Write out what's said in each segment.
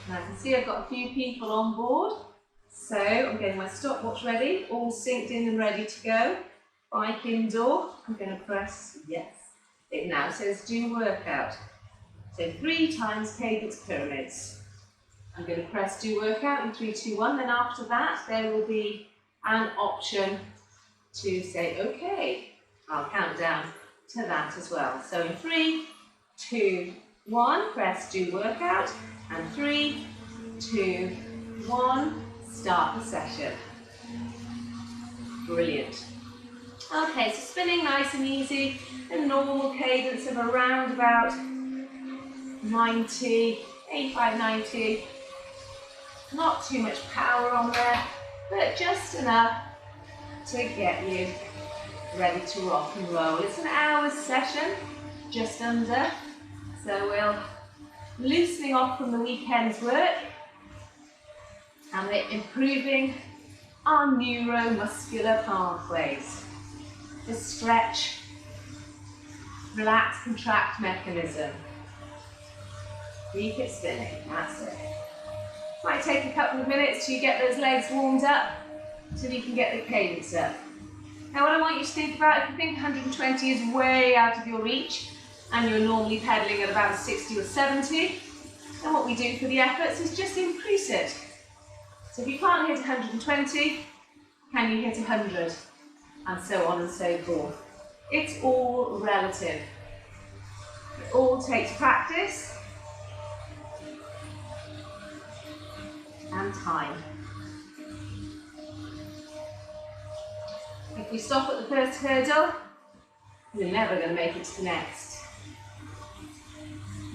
And I can see I've got a few people on board. So I'm getting my stopwatch ready, all synced in and ready to go. Bike indoor, I'm going to press yes. It now says do workout. So 3 times cadence pyramids. I'm going to press do workout in 3, 2, 1. Then after that, there will be an option to say, okay, I'll count down to that as well. So in 3, 2, 1, press do workout. And 3, 2, 1, start the session. Brilliant. Okay, so spinning nice and easy, a normal cadence of around about 90, 85, 90. Not too much power on there, but just enough to get you ready to rock and roll. It's an hour's session, just under. So we're loosening off from the weekend's work and we're improving our neuromuscular pathways. The stretch, relax, contract mechanism. Keep it spinning, that's it. Might take a couple of minutes till you get those legs warmed up, till you can get the cadence up. Now what I want you to think about, if you think 120 is way out of your reach, and you're normally pedaling at about 60 or 70, then what we do for the efforts is just increase it. So if you can't hit 120, can you hit 100? And so on and so forth. It's all relative. It all takes practice and time. If we stop at the first hurdle, we're never going to make it to the next.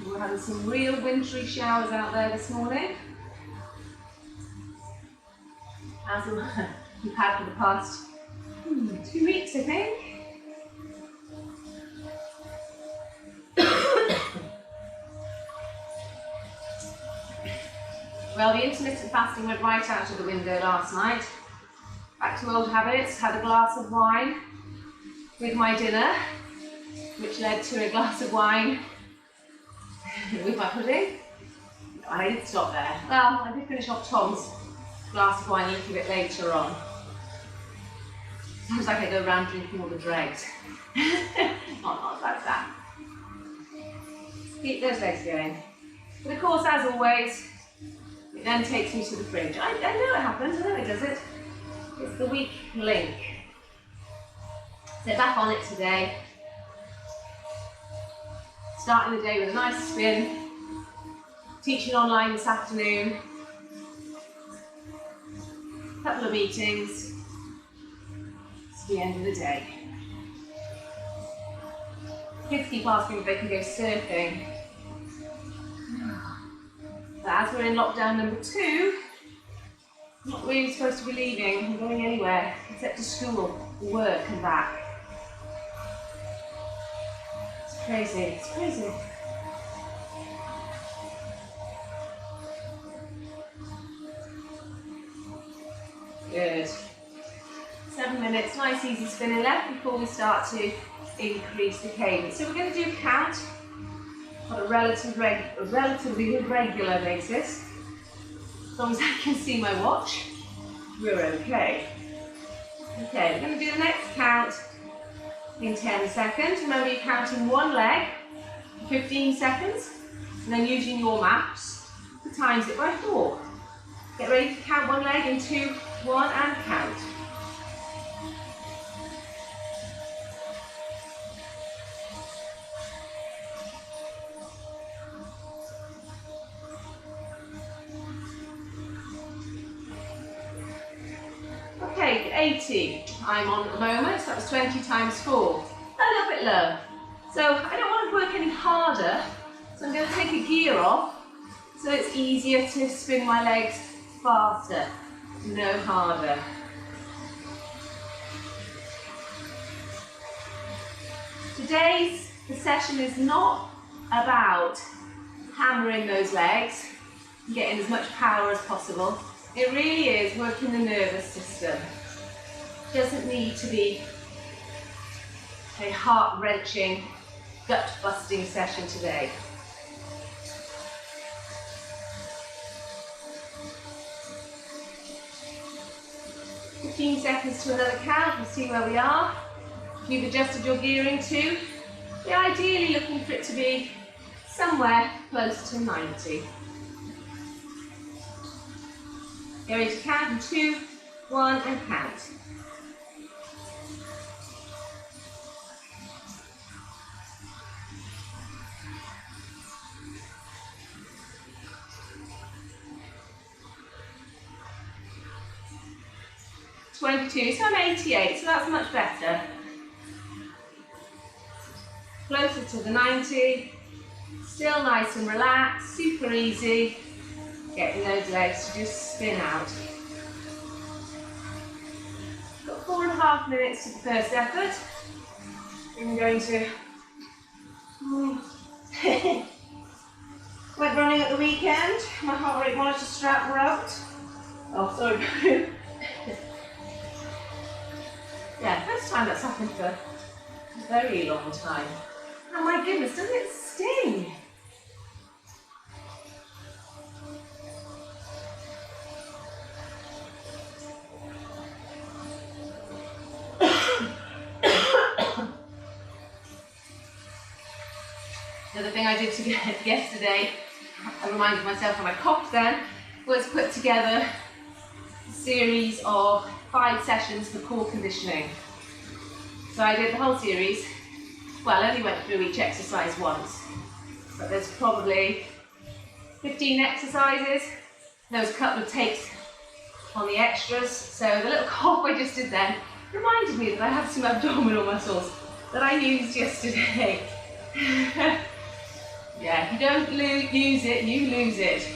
We're having some real wintry showers out there this morning, as we've had for the past 2 weeks, I think. Well, the intermittent fasting went right out of the window last night. Back to old habits, had a glass of wine with my dinner, which led to a glass of wine with my pudding. I didn't stop there. Well, I did finish off Tom's glass of wine a little bit later on. Sounds like I go around drinking all the dregs. not like that. Keep those legs going. But of course, as always, it then takes me to the fridge. I know it happens, I know it does it. It's the weak link. So back on it today. Starting the day with a nice spin. Teaching online this afternoon. A couple of meetings. It's the end of the day. Kids keep asking if they can go surfing. But as we're in lockdown number 2, I'm not really supposed to be leaving or going anywhere except to school, work and back. It's crazy, it's crazy. Good. 7 minutes, nice easy spinning left before we start to increase the cadence. So we're going to do a count on a relatively regular basis. As long as I can see my watch, we're okay. Okay, we're going to do the next count in 10 seconds. Remember, you're counting one leg for 15 seconds, and then using your maps to times it by 4. Get ready to count one leg in 2, 1, and count. Okay, 80 I'm on at the moment, so that was 20 times 4. A little bit low. So I don't want to work any harder, so I'm going to take a gear off so it's easier to spin my legs faster, no harder. Today's session is not about hammering those legs and getting as much power as possible. It really is working the nervous system. It doesn't need to be a heart-wrenching, gut-busting session today. 15 seconds to another count. We'll see where we are. If you've adjusted your gearing to, you're ideally looking for it to be somewhere close to 90. Go into count in 2, 1 and count. So I'm 88, so that's much better. Closer to the 90, still nice and relaxed, super easy. Getting those legs to just spin out. Got 4.5 minutes to the first effort. I'm going to went running at the weekend. My heart rate monitor strap rubbed. Oh, sorry. Yeah, first time that's happened for a very long time. Oh my goodness, doesn't it sting? The other thing I did yesterday, I reminded myself when I coughed then, was put together a series of 5 sessions for core conditioning. So I did the whole series. Well, I only went through each exercise once, but there's probably 15 exercises. There was a couple of takes on the extras, so the little cough I just did then reminded me that I have some abdominal muscles that I used yesterday. Yeah, if you don't use it, you lose it.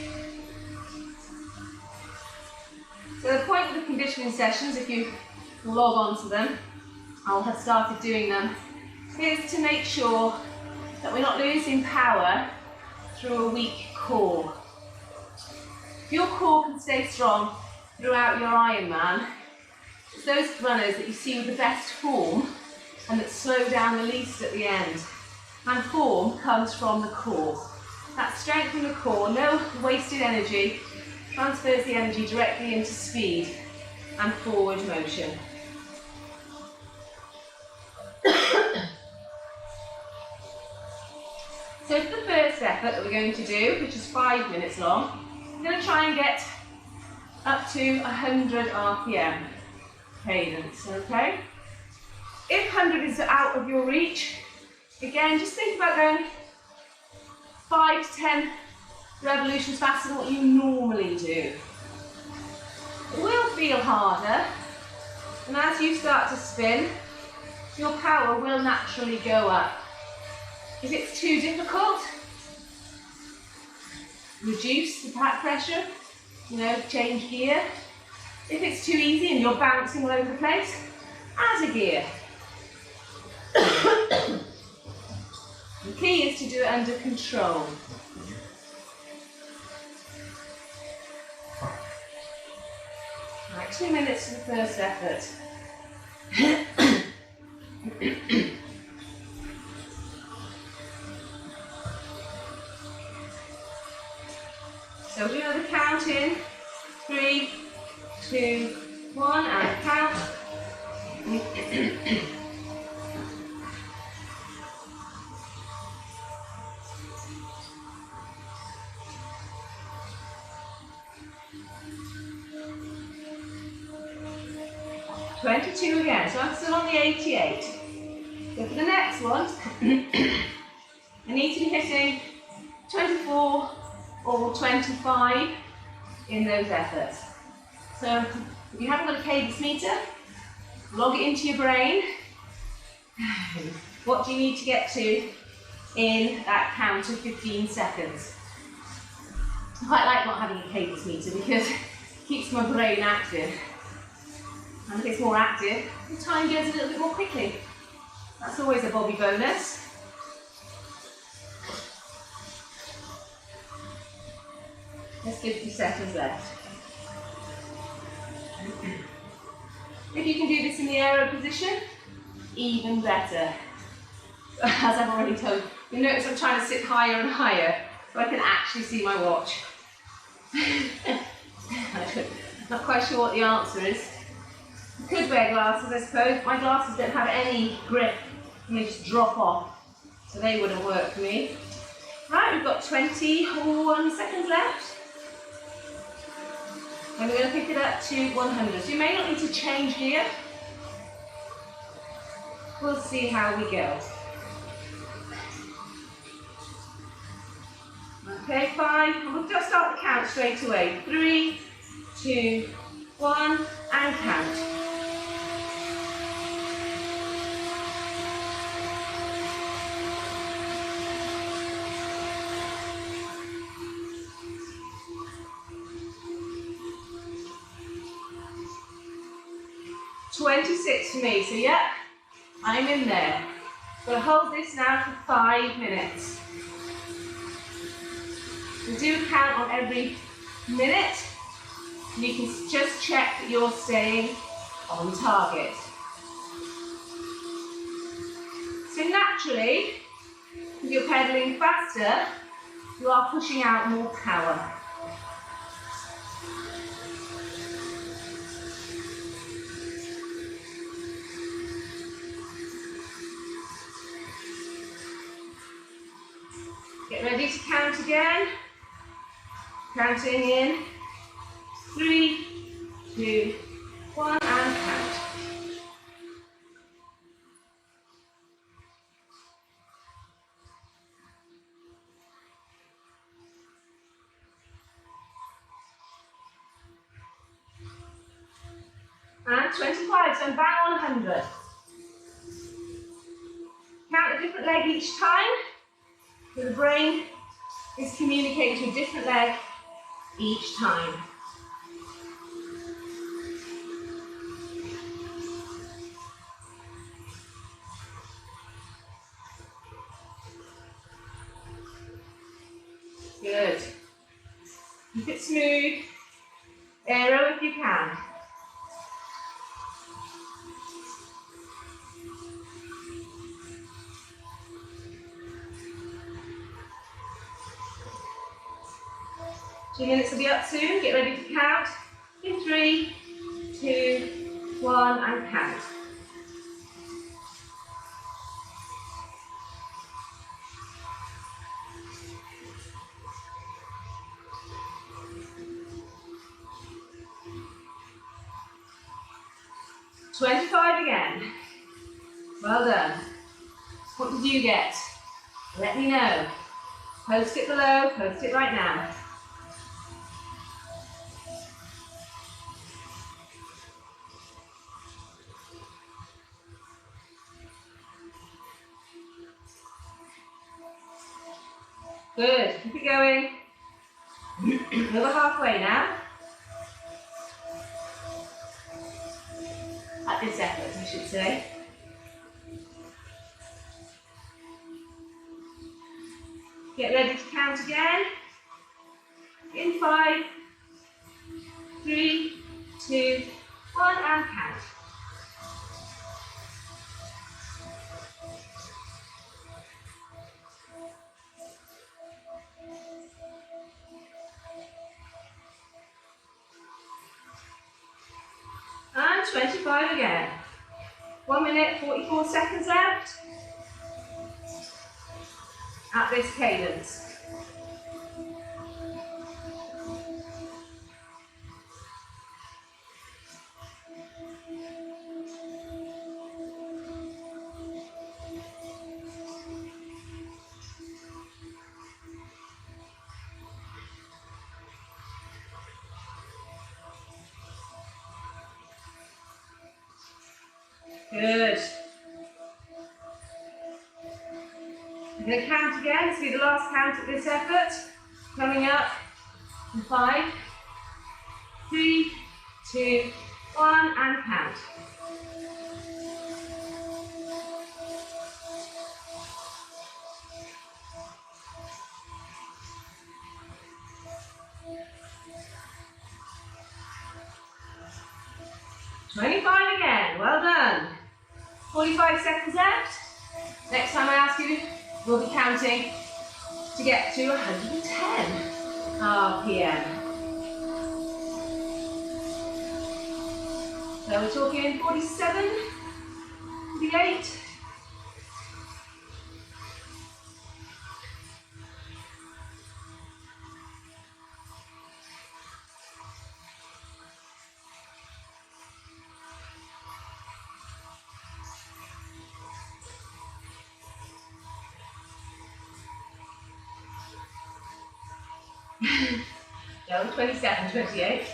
So the point of the conditioning sessions, if you log on to them, I'll have started doing them, is to make sure that we're not losing power through a weak core. If your core can stay strong throughout your Ironman, it's those runners that you see with the best form and that slow down the least at the end. And form comes from the core. That strength from the core, no wasted energy, transfers the energy directly into speed and forward motion. So for the first effort that we're going to do, which is 5 minutes long, I'm going to try and get up to 100 RPM cadence, okay? If 100 is out of your reach, again, just think about going 5 to 10 revolutions faster than what you normally do. It will feel harder, and as you start to spin, your power will naturally go up. If it's too difficult, reduce the back pressure, change gear. If it's too easy and you're bouncing all over the place, add a gear. The key is to do it under control. Right, 2 minutes to the first effort. So do another count in. 3, 2, 1, and count. 22 again, so I'm still on the 88. So for the next one, I need to be hitting 24 or 25 in those efforts. So if you haven't got a cadence meter, log it into your brain. What do you need to get to in that count of 15 seconds? I quite like not having a cadence meter because it keeps my brain active. And if it's more active, the time goes a little bit more quickly. That's always a Bobby bonus. There's 50 seconds left. If you can do this in the aero position, even better. As I've already told you, you'll notice I'm trying to sit higher and higher so I can actually see my watch. Not quite sure what the answer is. You could wear glasses, I suppose. My glasses don't have any grip and they just drop off. So they wouldn't work for me. Right, we've got 21 seconds left. And we're going to pick it up to 100. So you may not need to change gear. We'll see how we go. Okay, 5. And we'll just start the count straight away. 3, 2, 1, and count. $26 for me, so yeah, I'm in there. We'll hold this now for 5 minutes. We do count on every minute. You can just check that you're staying on target. So naturally, if you're pedaling faster, you are pushing out more power. Get ready to count again. Counting in 3, 2, 1, and count. And 25, so I'm bang on 100. Count a different leg each time, so the brain is communicating to a different leg each time. Good. Keep it smooth. Aero if you can. Two minutes will be up soon. Get ready to count. In 3, 2, 1, and count. $25 again. Well done. What did you get? Let me know. Post it below, post it right now. Good, keep it going. Over halfway now. At this effort, I should say. Get ready to count again. In 5, 3, 2, 1, and count. And 25 again. 1 minute, 44 seconds left. At this cadence. Good. I'm going to count again. This will be the last count of this effort. Coming up in 5, 3, 2, 1, and count. $25 again. Well done. 45 seconds left. Next time I ask you, we'll be counting to get to 110 RPM. So we're talking 47, 48. No, 27, 28.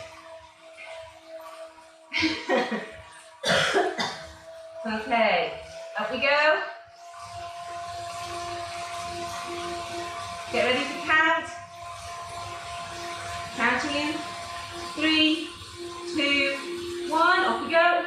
Okay, up we go. Get ready to count. Counting in 3, 2, 1. Off we go.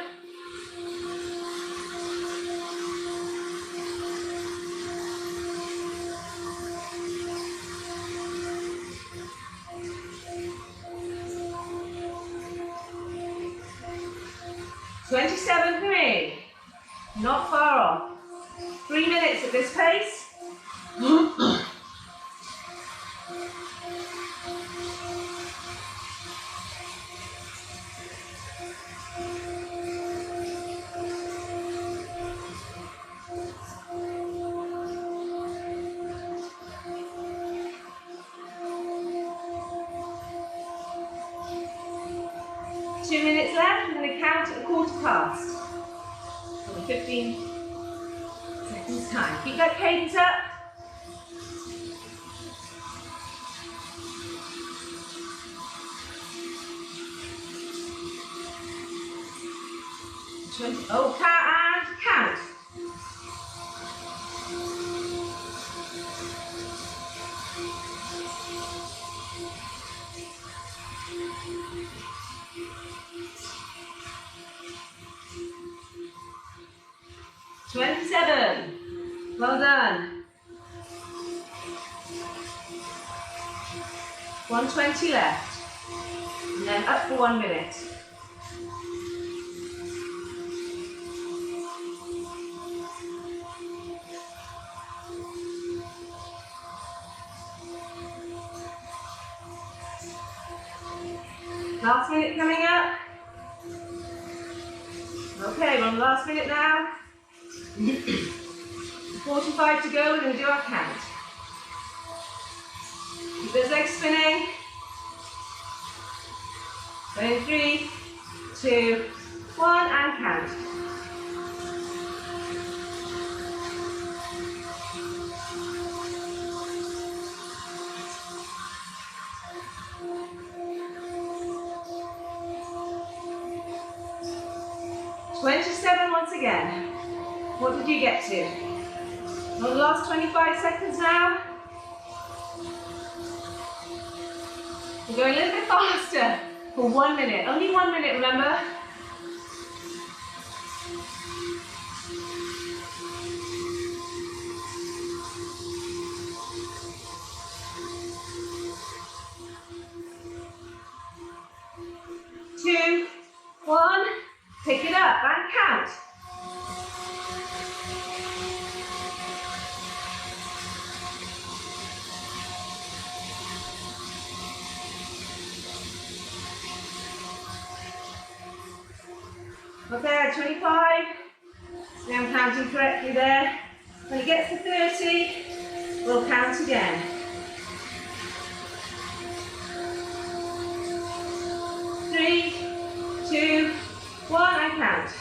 27.3. Not far off. 3 minutes at this pace. 2 minutes left. I'm going to count at a quarter past. Only 15 seconds time. Keep that cadence up. Oh, count. 27. Well done. 120 left. And then up for 1 minute. Last minute coming up. Okay, we're on the last minute now. 45 to go, we're going to do our count. Keep those legs spinning. In 3, 2, 1, and count. Once again. What did you get to? On the last 25 seconds now. We're going a little bit faster for 1 minute. Only 1 minute, remember? Two, 1. Pick it up and count. Okay, 25. See, I'm counting correctly there. When it gets to 30, we'll count again. 3, 2, 1, and count.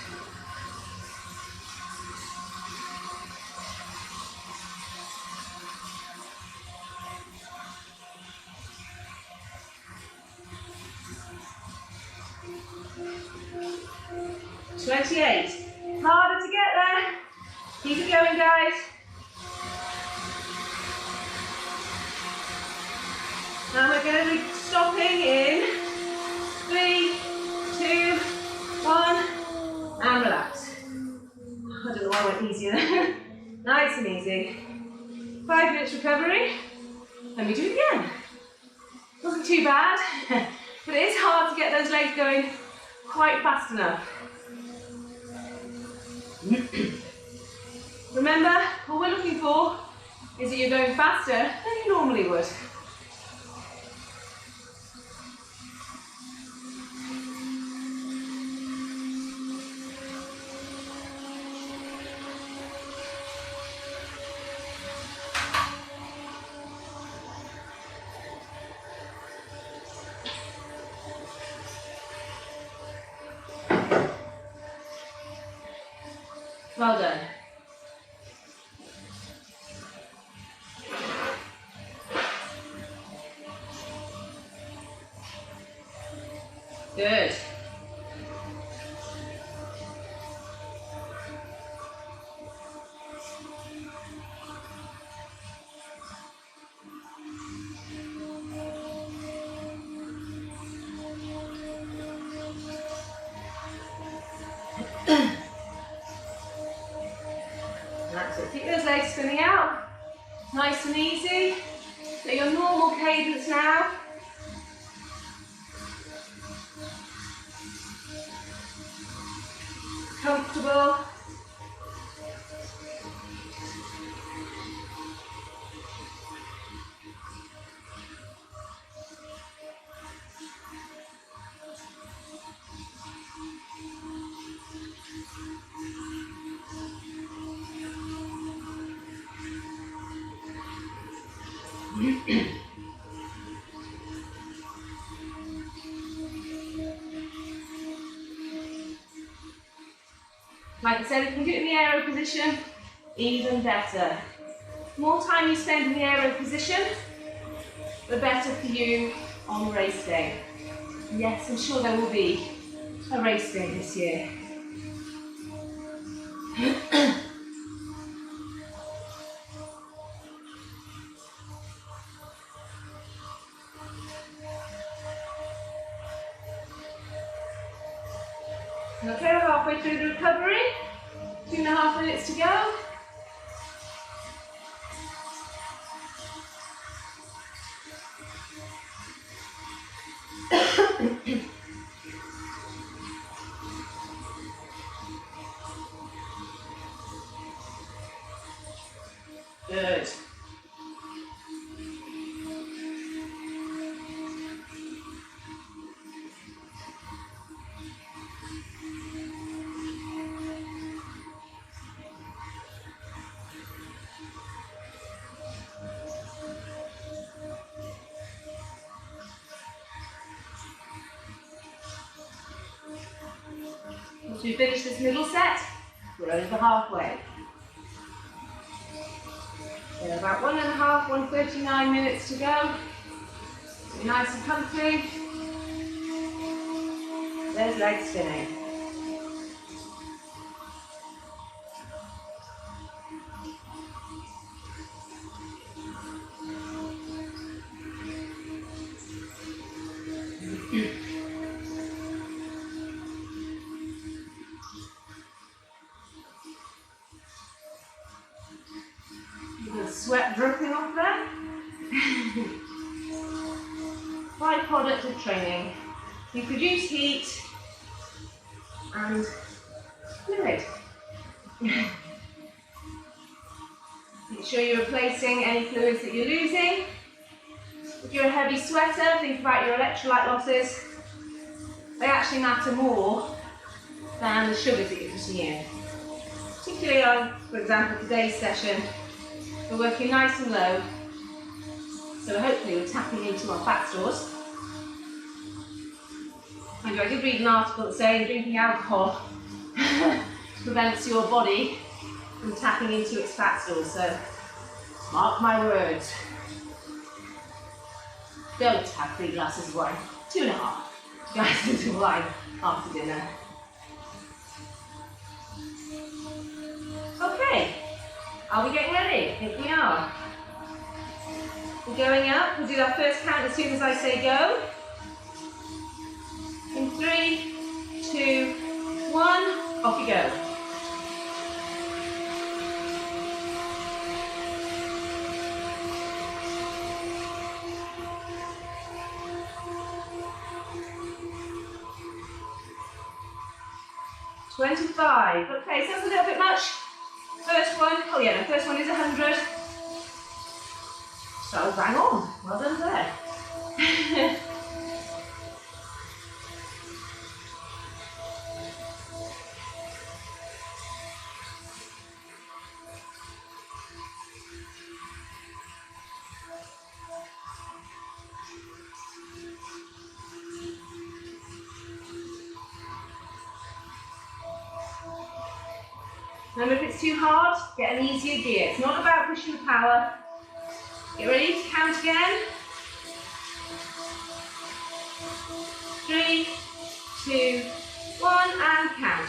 Harder to get there. Keep it going, guys. Now we're going to be stopping in 3, 2, 1, and relax. I don't know why I went easier. Nice and easy. 5 minutes recovery. Let me do it again. Wasn't too bad, but it is hard to get those legs going quite fast enough. Remember, what we're looking for is that you're going faster than you normally would. Well done. Good. That's it. Keep those legs spinning out. Nice and easy. So your normal cadence now. Comfortable. Like I said, if you can do it in the aero position, even better. The more time you spend in the aero position, the better for you on race day. Yes, I'm sure there will be a race day this year. Okay, we're halfway through the recovery. 2.5 minutes to go. Good. Once we finish this middle set, we're over halfway. So about 1.5, 1:39 minutes to go. So nice and comfy. There's leg spinning. The sweat dripping off there. Byproduct of training. You produce heat and fluid. Make sure you're replacing any fluids that you're losing. If you're a heavy sweater, think about your electrolyte losses. They actually matter more than the sugars that you're putting in. Particularly on, for example, today's session, we're working nice and low. So hopefully we're tapping into our fat stores. Mind you, I did read an article that said drinking alcohol prevents your body from tapping into its fat stores, so mark my words. Don't have 3 glasses of wine, 2.5 glasses of wine after dinner. Okay, are we getting ready? I think we are. We're going up. We'll do our first count as soon as I say go. In 3, 2, 1, off you go. $25. Okay, so that's a little bit much. First one, oh yeah, the first one is 100. So bang on. Well done there. Remember, if it's too hard, get an easier gear. It's not about pushing the power. Get ready to count again. 3, 2, 1, and count.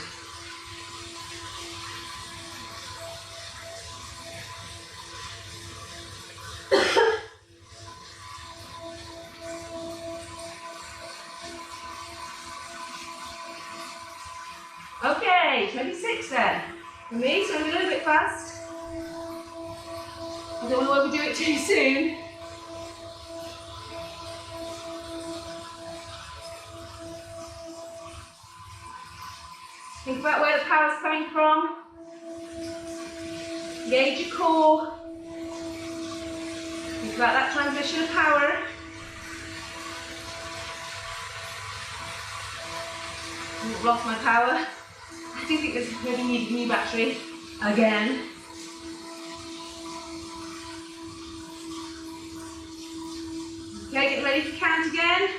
Okay, 26 then. For me, so I'm a little bit fast. I don't want to overdo it too soon. Think about where the power's coming from. Engage your core. Think about that transmission of power. I've lost my power. I do think this is going to need a new battery again. Okay, get ready to count again.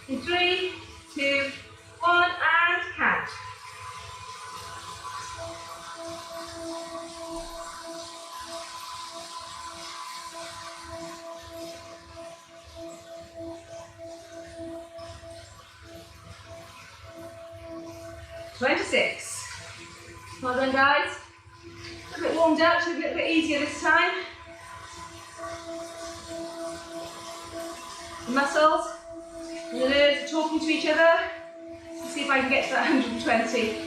In 3, 2, 1, and count. "26. Well done, guys. A bit warmed up, so a little bit easier this time. The muscles and the nerves are talking to each other. Let's see if I can get to that 120.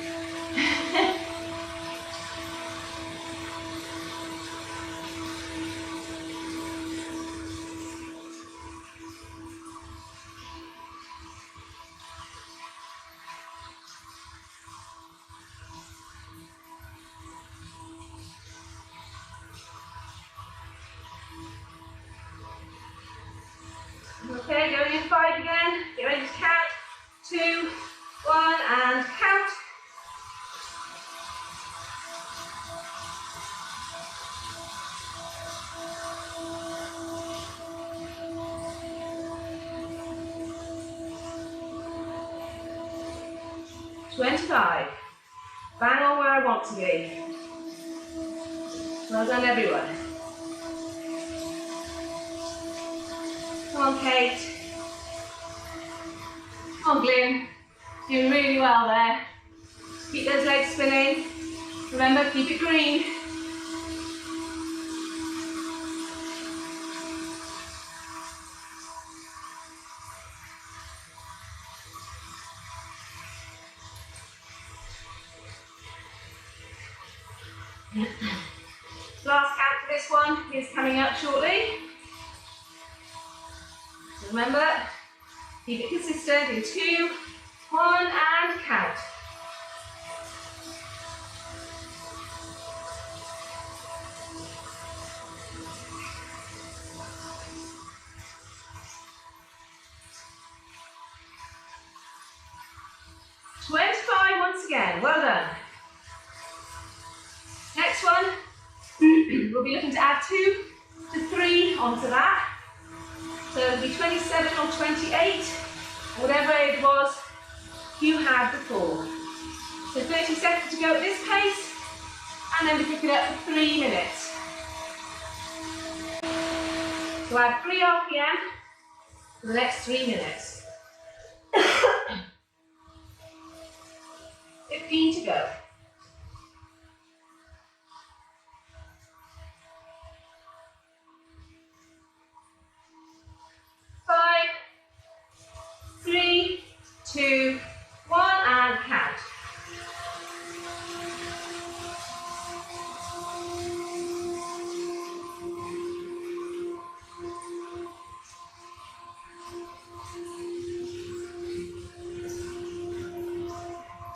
Okay, going in 5 again. Get ready to count. 2, 1, and count. "25. Bang on where I want to be. Well done, everyone. Come on, Kate. Come on, Gloom. Doing really well there. Keep those legs spinning. Remember, keep it green. Last count for this one is coming up shortly. So remember, keep it consistent in 2, 1, and count. "25 once again. Well done. Next one, we'll be looking to add 2 to 3 onto that. So it'll be 27 or 28, whatever it was you had before. So 30 seconds to go at this pace, and then we pick it up for 3 minutes. So add 3 RPM for the next 3 minutes. 15 to go. Five, 3, 2, 1, and count.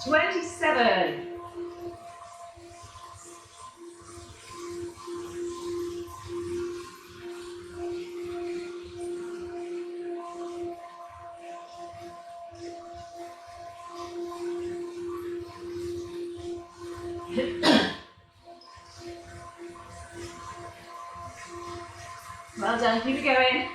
"27. Well done, keep it going.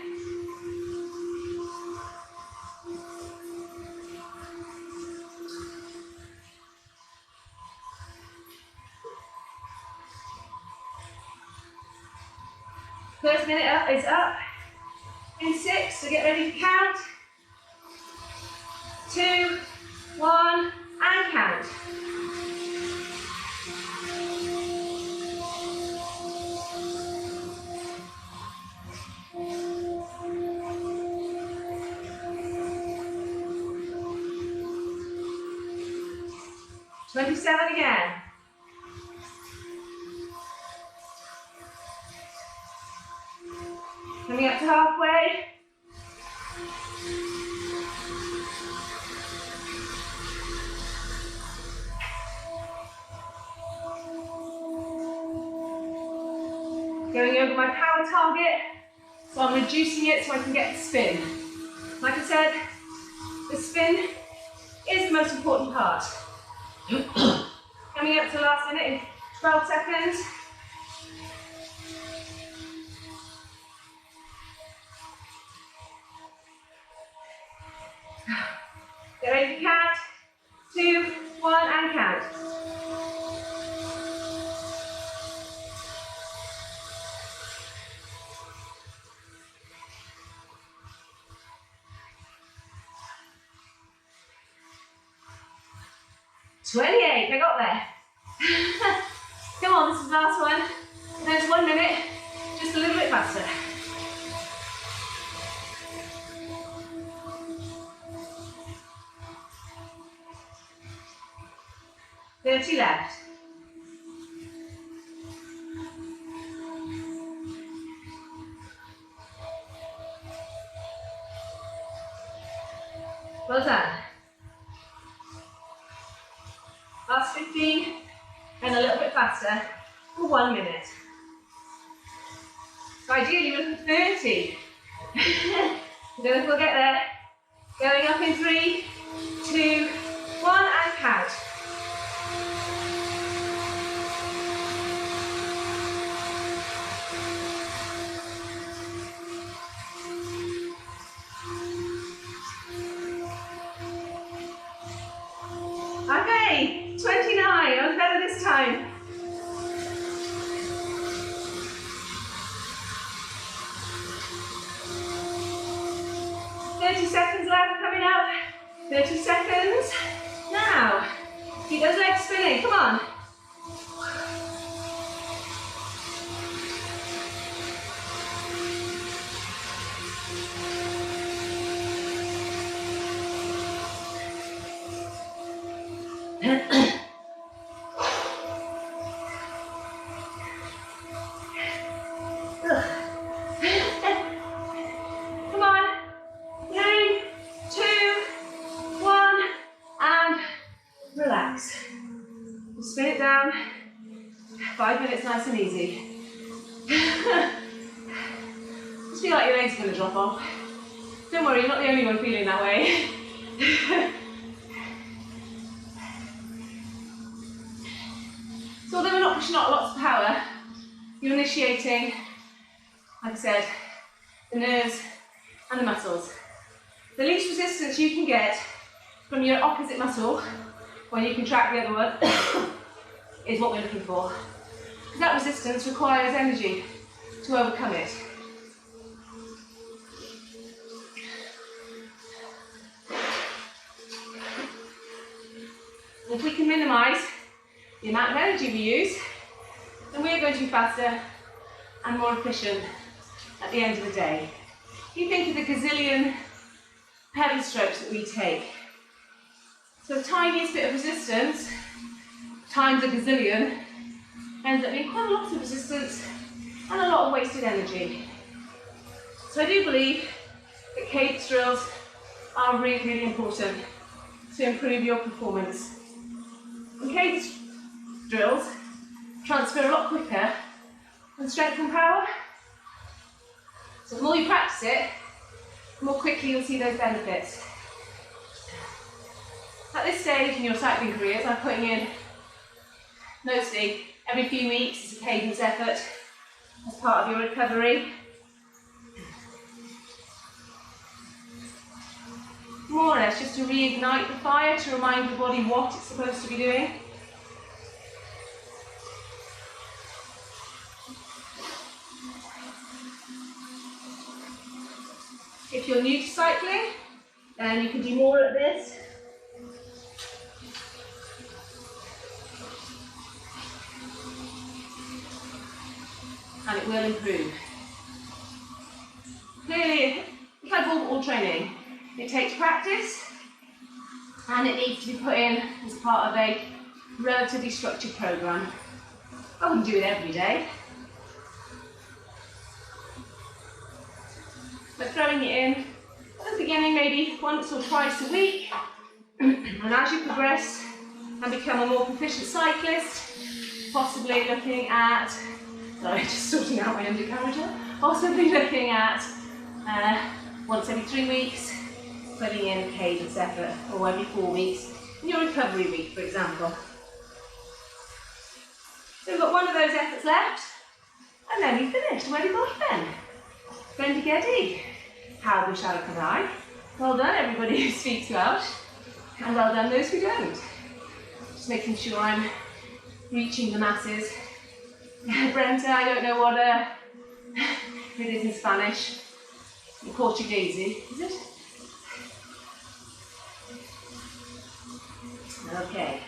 First minute up is up in 6, so get ready to count. 2, 1, and count. "27 again. Coming up to halfway. Going over my power target, so I'm reducing it so I can get the spin. Like I said, the spin is the most important part. Coming up to the last minute in 12 seconds. Get ready to count. 2, 1, and count. "28, I got there." Come on, this is the last one. There's 1 minute, just a little bit faster. 30 left. Well done. Last 15, and a little bit faster for 1 minute. So ideally we're looking for 30. I don't know if we'll get there. Going up in 3, 2, 1, and count. Okay, 29, I was better this time. Seconds left, coming up. 30 seconds. Now, keep those legs spinning, come on. Come on. 3, 2, 1, and relax. Just spin it down. 5 minutes, nice and easy. Just feel like your legs are going to drop off. Don't worry, you're not the only one feeling that way. So although we're not pushing out lots of power, you're initiating, like I said, the nerves and the muscles. The least resistance you can get from your opposite muscle when you contract the other one is what we're looking for. Because that resistance requires energy to overcome it. If we can minimise the amount of energy we use, then we are going to be faster and more efficient at the end of the day. You think of the gazillion heavy strokes that we take. So the tiniest bit of resistance times a gazillion ends up being quite a lot of resistance and a lot of wasted energy. So I do believe that cadence drills are really, really important to improve your performance. And cadence drills transfer a lot quicker than strength and power. So the more you practice it, the more quickly you'll see those benefits. At this stage in your cycling careers, I'm putting in mostly every few weeks as a cadence effort as part of your recovery. More or less just to reignite the fire, to remind the body what it's supposed to be doing. you're new to cycling, then you can do more at this. And it will improve. Clearly, it's like all training. It takes practice, and it needs to be put in as part of a relatively structured program. I wouldn't do it every day, but throwing it in at the beginning, maybe once or twice a week, and as you progress and become a more proficient cyclist, possibly looking at, sorry, just sorting out my undercarriage, possibly looking at once every 3 weeks, putting in a cadence effort, or every 4 weeks, in your recovery week, for example. So we've got one of those efforts left, and then we've finished. Where have we got then? Bendigedi. How Bisharakadai. Well done, everybody who speaks Welsh, and well done those who don't. Just making sure I'm reaching the masses. Brenta, I don't know what it is in Spanish. Portuguese, is it? Okay.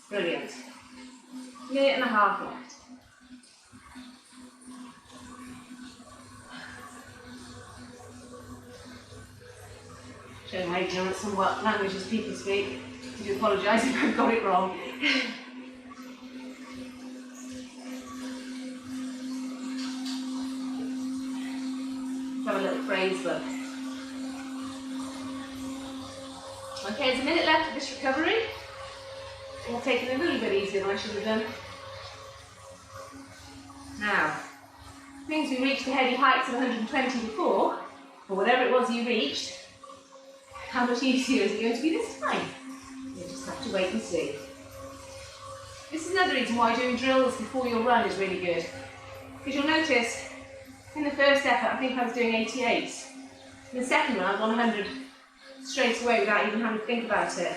Brilliant. Minute and a half left. Showing my ignorance on what languages people speak. I do apologise if I've got it wrong. Have a little phrase book. Okay, there's a minute left of this recovery. I'll take it a little bit easier than I should have done. Now, things we reached the heady heights of 120 before, or whatever it was you reached, how much easier is it going to be this time? You just have to wait and see. This is another reason why doing drills before your run is really good. Because you'll notice, in the first effort, I think I was doing 88s. In the second one, I was on 100 straight away without even having to think about it.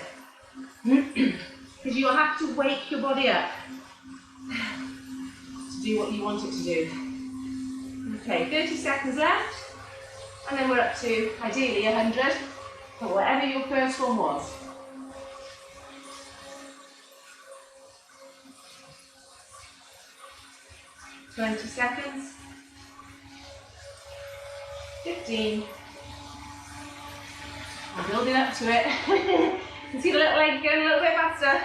Because you'll have to wake your body up to do what you want it to do. Okay, 30 seconds left, and then we're up to, ideally, 100, but whatever your first one was. Twenty seconds. 15. I'm building up to it. You can see the little leg going a little bit faster.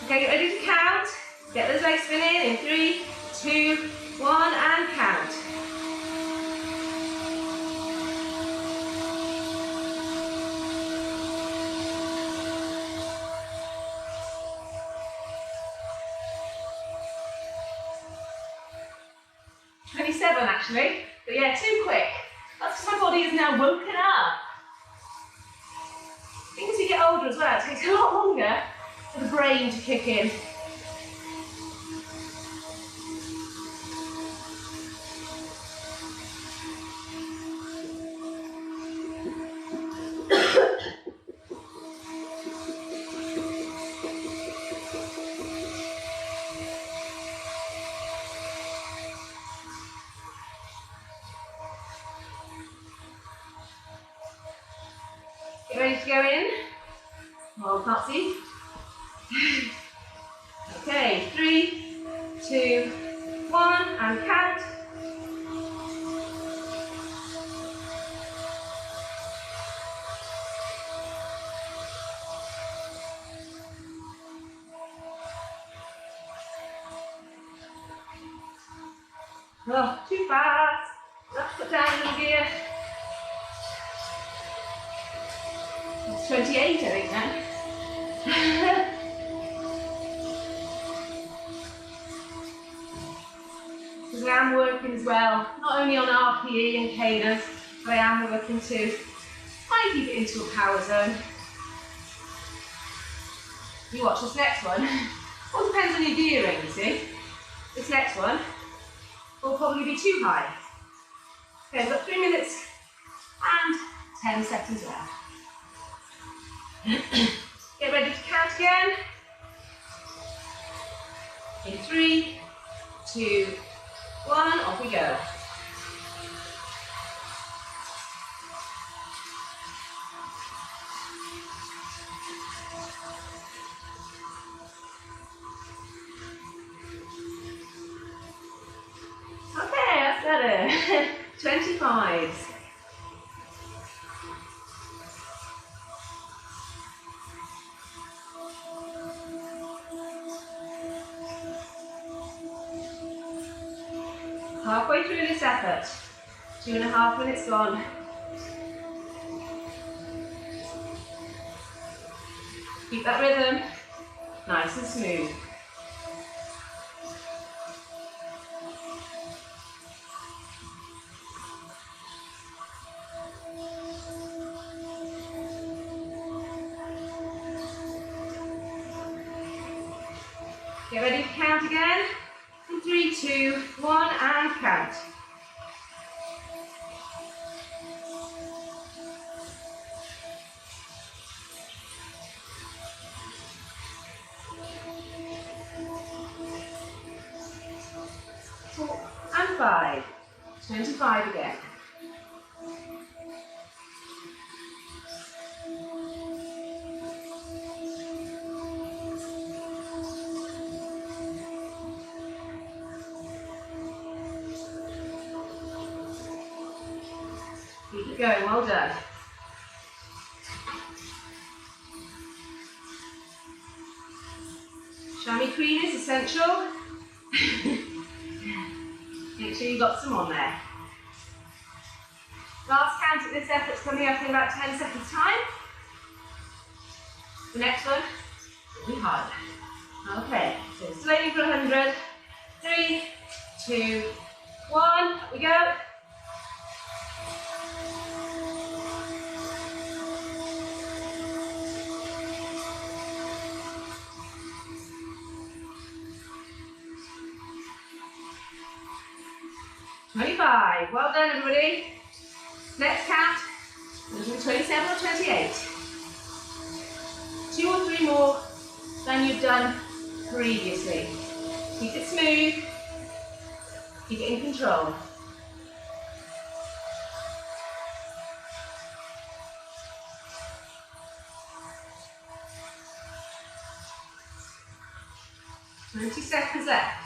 Okay, get ready to count. Get those legs spinning in 3, 2, 1, and count. Actually, but yeah, too quick. That's because my body is now woken up. I think as you get older as well, it takes a lot longer for the brain to kick in. Get ready to go in. Well, can't see. Okay, 3, 2, 1, and count. Oh, too fast. Let's put down a little gear. It's 28, I think, now. Because I am working as well, not only on RPE and cadence, but I am working to try and keep it into a power zone. You watch this next one. All depends on your gearing, you see. This next one will probably be too high. Okay, I've got 3 minutes and 10 seconds left. Get ready to count again. In 3, 2, 1, off we go. Okay, that's better. 25s. Halfway through this effort. 2.5 minutes gone. Keep that rhythm nice and smooth. Get ready to count again. In 3, 2, 1, and count. And 5. 25 again. Keep it going, well done. Chamois cream is essential. Make sure you got some on there. Last count at this effort's coming up in about 10 seconds time. The next one will be harder. Okay, so still aiming for 100. 3, 2, 1, up we go. Well done, everybody. Next count, 27 or 28. 2 or 3 more than you've done previously. Keep it smooth. Keep it in control. Twenty seconds left.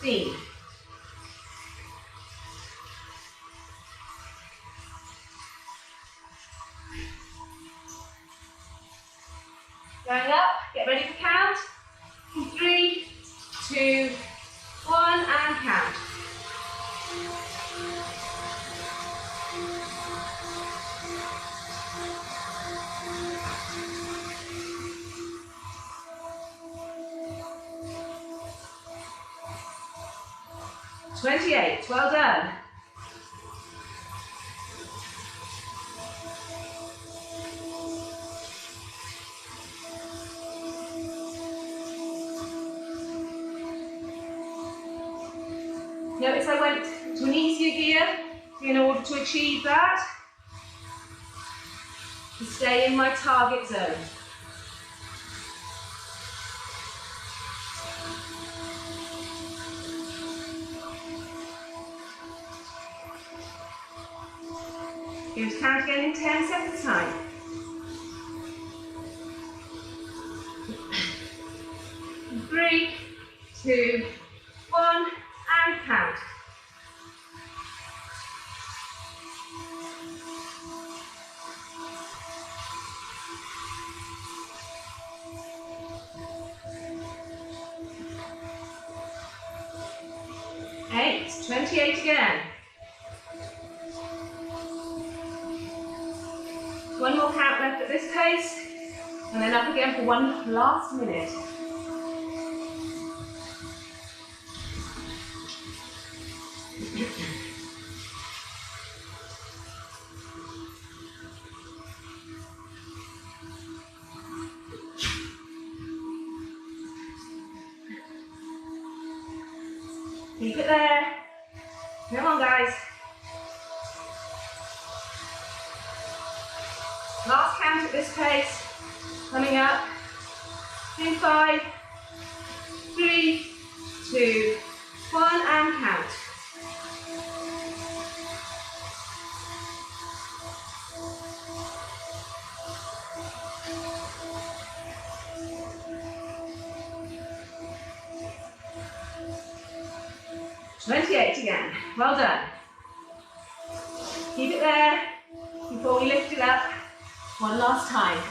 15. Going up, get ready to count. 3, 2, 1, and count. $28, well done. Notice I went to an easier gear in order to achieve that, to stay in my target zone. Going to count again in 10 seconds time. 3, 2, 1, and count. Eight, 28 again. One more count left at this pace, and then up again for one last minute. Keep it there. Come on, guys. Last count at this pace. Coming up. In 5, 3, 2, 1, and count. "28 again." Well done. Keep it there before we lift it up. One last time.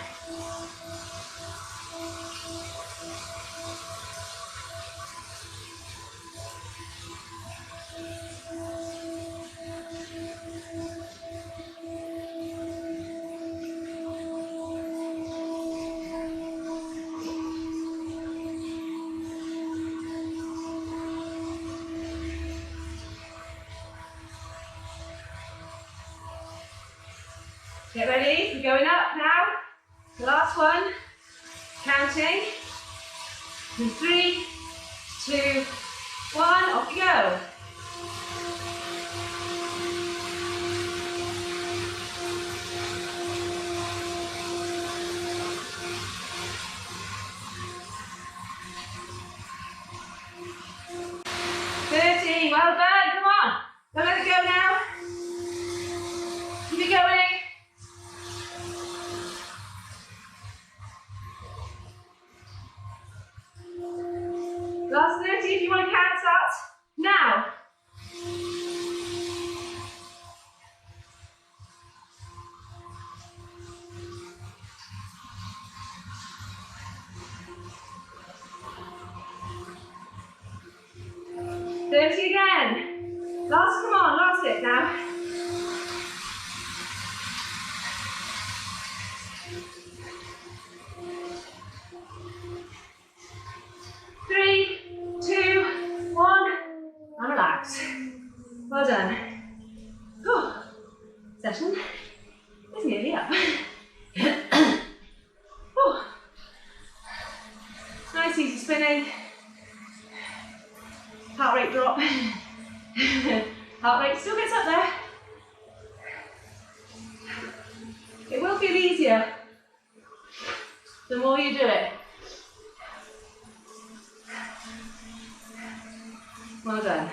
Get ready, we're going up now. The last one, counting. In 3, 2, 1, off you go. Well done, come on. Don't let it go now. Keep it going. Last 30 if you want to count that. Now. Again. Last, come on, last bit now. Three, 2, 1, and relax. Well done. Whew. Session is nearly up. Nice easy spinning. Heart rate drop. Heart rate still gets up there. It will feel easier the more you do it. Well done.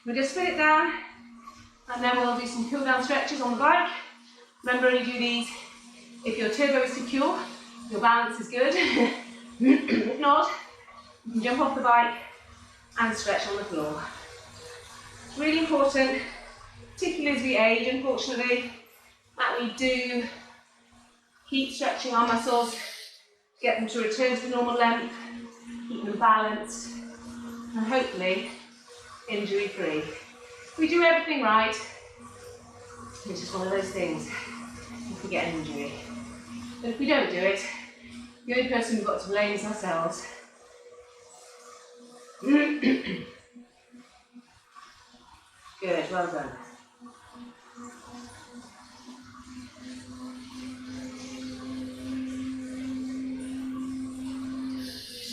We'll just spin it down and then we'll do some cool down stretches on the bike. Remember, only do these if your turbo is secure, your balance is good. If not, you can jump off the bike and stretch on the floor. It's really important, particularly as we age, unfortunately, that we do keep stretching our muscles, get them to return to the normal length, keep them balanced, and hopefully injury-free. If we do everything right, it's just one of those things, if we get an injury. But if we don't do it, the only person we've got to blame is ourselves. Good, well done.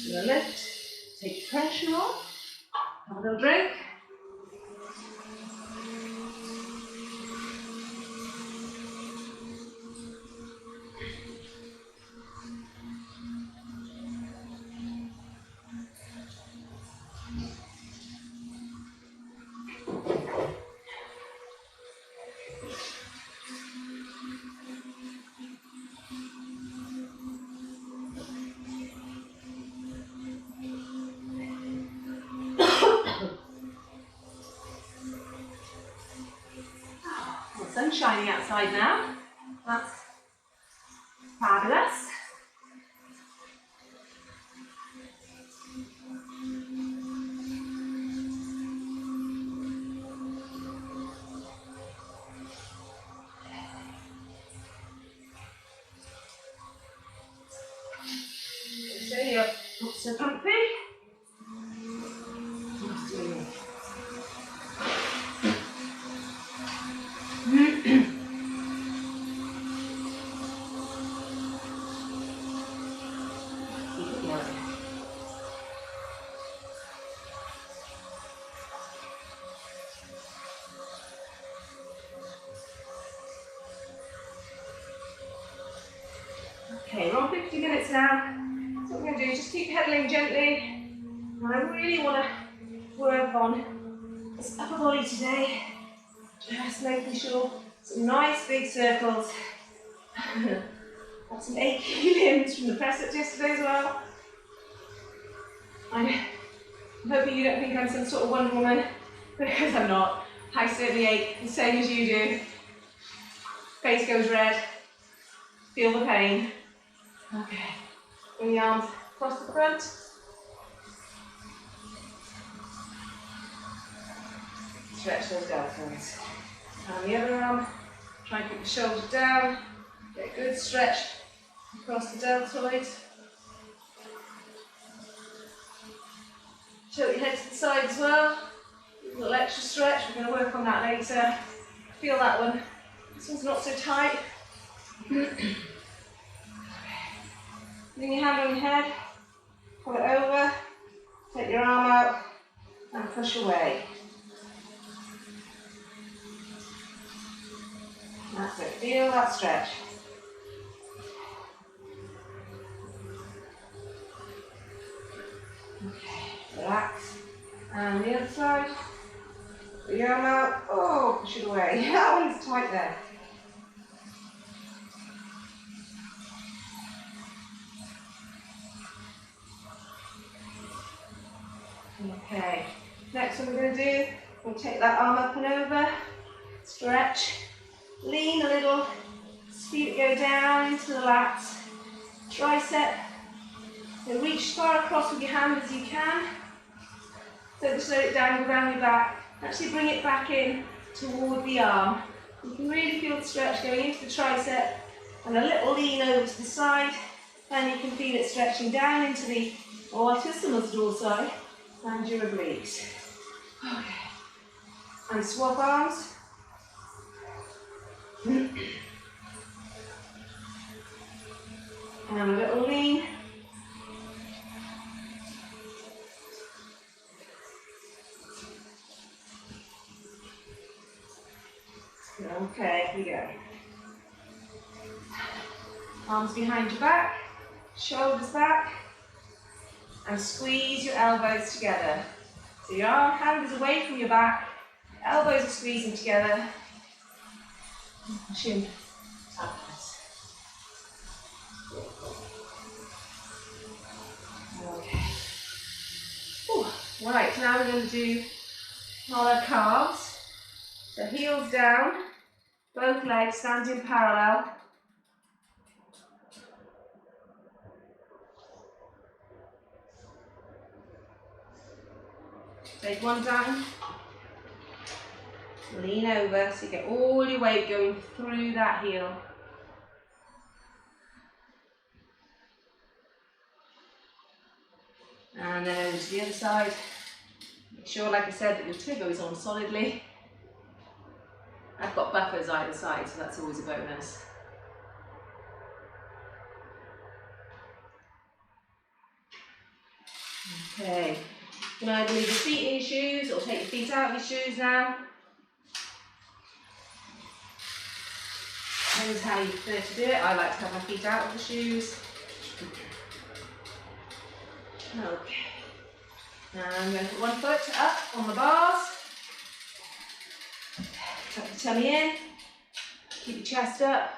You're gonna lift, take the pressure off, have a little drink. The sun's shining outside now. That's fabulous. So you're not so comfy. Okay, we're on 50 minutes now. So what we're going to do is just keep pedaling gently. And I really want to work on this upper body today. Just making sure some nice big circles. Got some achy limbs from the press ups yesterday as well. I'm hoping you don't think I'm some sort of Wonder Woman, because I'm not. I certainly ache the same as you do. Face goes red. Feel the pain. Okay. Bring the arms across the front. Stretch those deltoids. And the other arm, try and keep the shoulder down. Get a good stretch across the deltoids. Tilt your head to the side as well. A little extra stretch, we're going to work on that later. Feel that one. This one's not so tight. Bring your hand on your head, pull it over, take your arm out and push away. That's it, feel that stretch. Okay, relax. And the other side, put your arm out, oh, push it away. That one's tight there. Okay, next one we're going to do, we'll take that arm up and over, stretch, lean a little, feel it go down into the lats, tricep, then reach as far across with your hand as you can, don't just let it dangle down your back, actually bring it back in toward the arm. You can really feel the stretch going into the tricep, and a little lean over to the side, and you can feel it stretching down into the latissimus dorsi and your obliques. Okay. And swap arms. And a little lean. Okay, here we go. Arms behind your back, shoulders back, and squeeze your elbows together. So your hand is away from your back, elbows are squeezing together, chin upwards. Okay. Ooh. Right, now we're going to do our calves. So heels down, both legs stand in parallel. Take one down, lean over so you get all your weight going through that heel. And then over to the other side. Make sure, like I said, that your tibia is on solidly. I've got buffers either side, so that's always a bonus. Okay, you can either leave your feet in your shoes or take your feet out of your shoes now. Depends how you prefer to do it. I like to have my feet out of the shoes. Okay. Now I'm going to put one foot up on the bars. Tuck your tummy in. Keep your chest up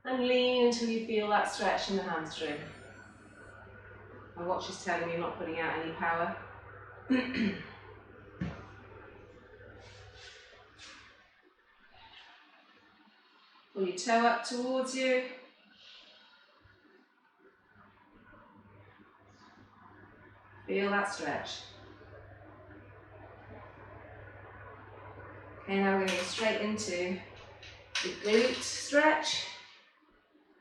and lean until you feel that stretch in the hamstring. My watch is telling me I'm not putting out any power. Pull your toe up towards you. Feel that stretch. Okay, now we're going to go straight into the glute stretch.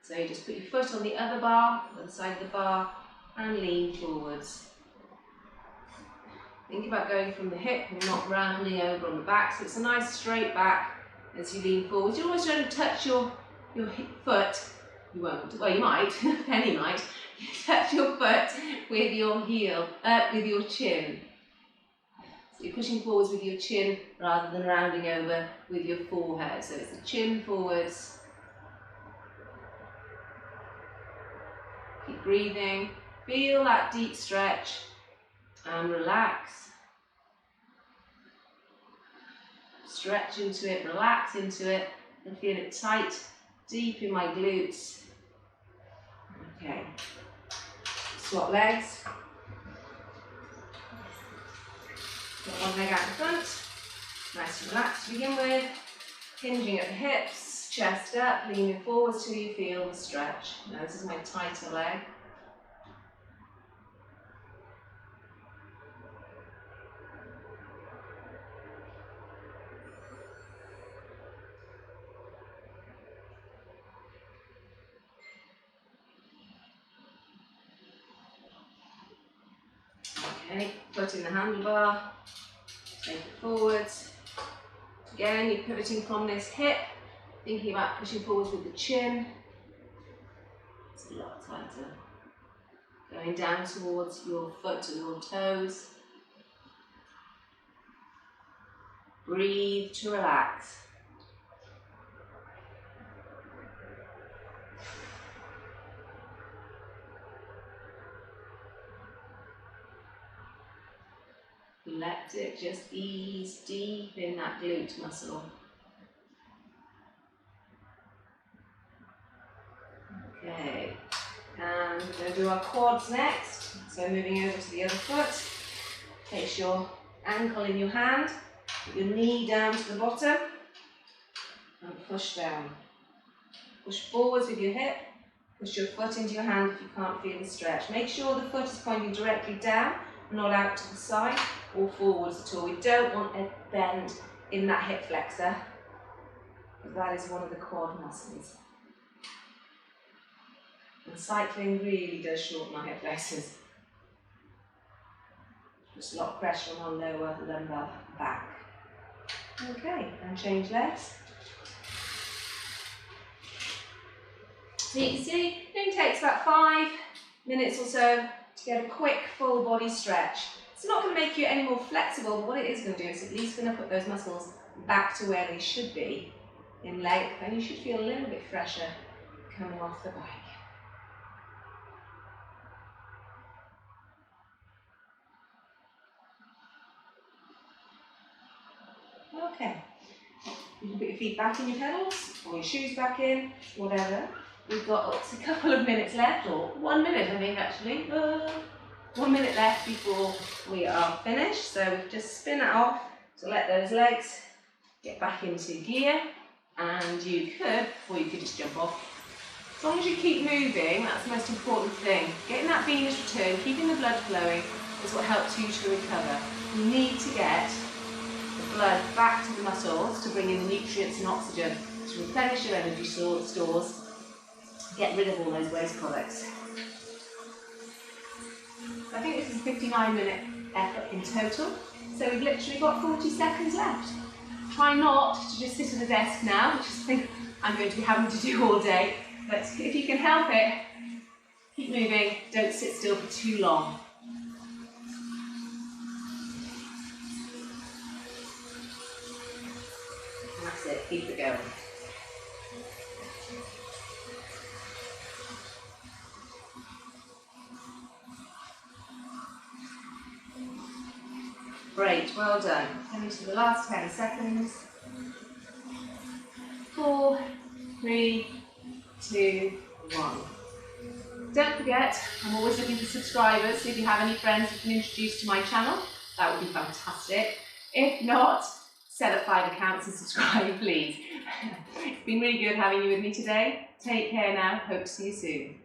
So you just put your foot on the other bar, on the side of the bar, and lean forwards. Think about going from the hip and not rounding over on the back, so it's a nice straight back as you lean forwards. You're always trying to touch your foot. You won't, well you might, Penny might. You touch your foot with your heel, with your chin. So you're pushing forwards with your chin rather than rounding over with your forehead. So it's the chin forwards. breathing. Feel that deep stretch and relax. Stretch into it, relax into it, and feel it tight, deep in my glutes. Okay. Swap legs. Got one leg out in front. Nice and relaxed to begin with. Hinging at the hips, chest up, leaning forwards till you feel the stretch. Now this is my tighter leg. Okay, foot in the handlebar, take it forwards. Again, you're pivoting from this hip, thinking about pushing forwards with the chin. It's a lot tighter. Going down towards your foot and your toes. Breathe to relax. Let it just ease deep in that glute muscle. Okay, and we're going to do our quads next. So moving over to the other foot, place your ankle in your hand, put your knee down to the bottom, and push down. Push forwards with your hip, push your foot into your hand if you can't feel the stretch. Make sure the foot is pointing directly down, not out to the side or forwards at all. We don't want a bend in that hip flexor, because that is one of the quad muscles. And cycling really does shorten our hip flexors. Just a lot of pressure on our lower lumbar back. Okay, and change legs. So you can see, it only takes about 5 minutes or so to get a quick full body stretch. It's not going to make you any more flexible, but what it is going to do is at least going to put those muscles back to where they should be in length, and you should feel a little bit fresher coming off the bike. Okay, you can put your feet back in your pedals, or your shoes back in, whatever. We've got a couple of minutes left, or 1 minute I think actually. 1 minute left before we are finished, so we've just spin it off to let those legs get back into gear, and you could, or you could just jump off. As long as you keep moving, that's the most important thing. Getting that venous return, keeping the blood flowing is what helps you to recover. You need to get the blood back to the muscles to bring in the nutrients and oxygen to replenish your energy stores, get rid of all those waste products. I think this is a 59-minute effort in total, so we've literally got 40 seconds left. Try not to just sit at the desk now, which is something I'm going to be having to do all day, but if you can help it, keep moving, don't sit still for too long. And that's it, keep it going. Great, well done. Coming to the last 10 seconds. 4, 3, 2, 1. Don't forget, I'm always looking for subscribers, so if you have any friends you can introduce to my channel, that would be fantastic. If not, set up 5 accounts and subscribe, please. It's been really good having you with me today. Take care now, hope to see you soon.